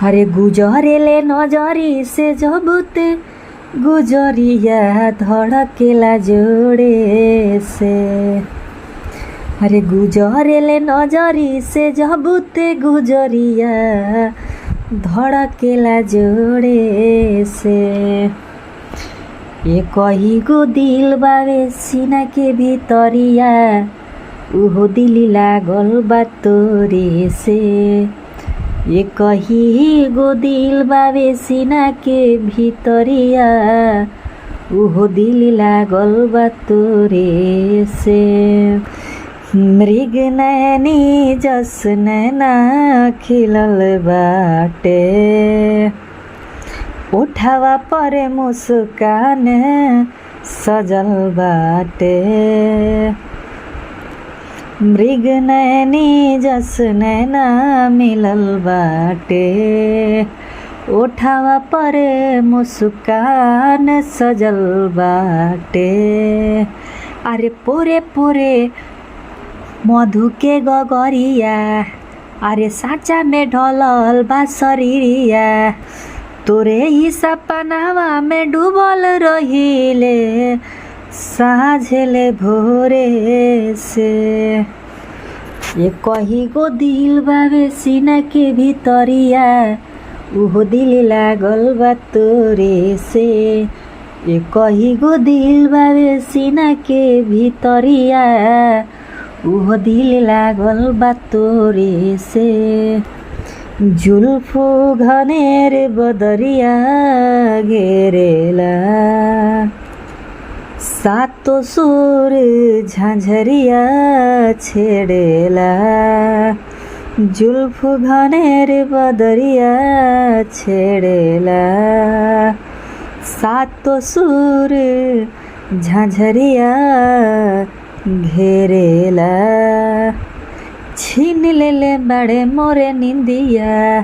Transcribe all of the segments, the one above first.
अरे गुजरेले नजरी से जबते गुजरिया धड़केला जोड़े से। अरे गुजरेले नजरी से जबते गुजरिया धड़केला जोड़े से। ये कही गो दिल बावे सीना के भीतरिया उहो दिल लागल बा तोरे से। ये कही गो दिल बावे सीना के भीतरिया उहो दिल लागल बा तोरे से। मृग नैनी जस नैना खिलल बाटे उठावा पर मुस्कान सजल बाटे। मृग नैनी जस नैना मिलल बाटे उठावा पर मुस्कान सजल बाटे। अरे पूरे पूरे मधु के गगरिया अरे साचा में ढलल बा शरीरिया। तोरे ही सपनावा में डूबल रहिले साझेले भोरे से। ये कही गो दिल बावे सीना के भीतरिया उहो दिल लागल बा तोरे से। ये कही गो दिल बावे सीना के भीतरिया उहो दिल लागल बा तोरे से। जुल्फो घनेर बदरिया घेरेला सातो सुर झांझरिया छेड़ेला। जुल्फो घनेर बदरिया छेड़ेला सातो सुर झांझरिया घेरेला। छीन ले बड़े मोरे निंदिया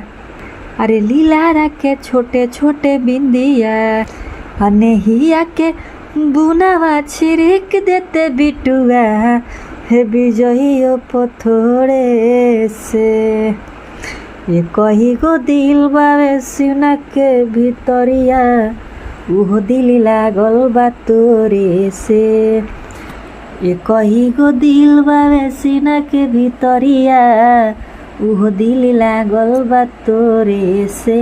अरे लीला के छोटे छोटे बिंदिया। अनेहिया के बुनावा छिड़क देते बिटुआ हे बिजहियो पथोड़े से। ये कही गो दिल बावे सीना के भीतरिया उहो दिल लागल बा तोरे से। ये कही गो दिल बावे सीना के भीतरिया उहो दिल लागल बा तोरे से।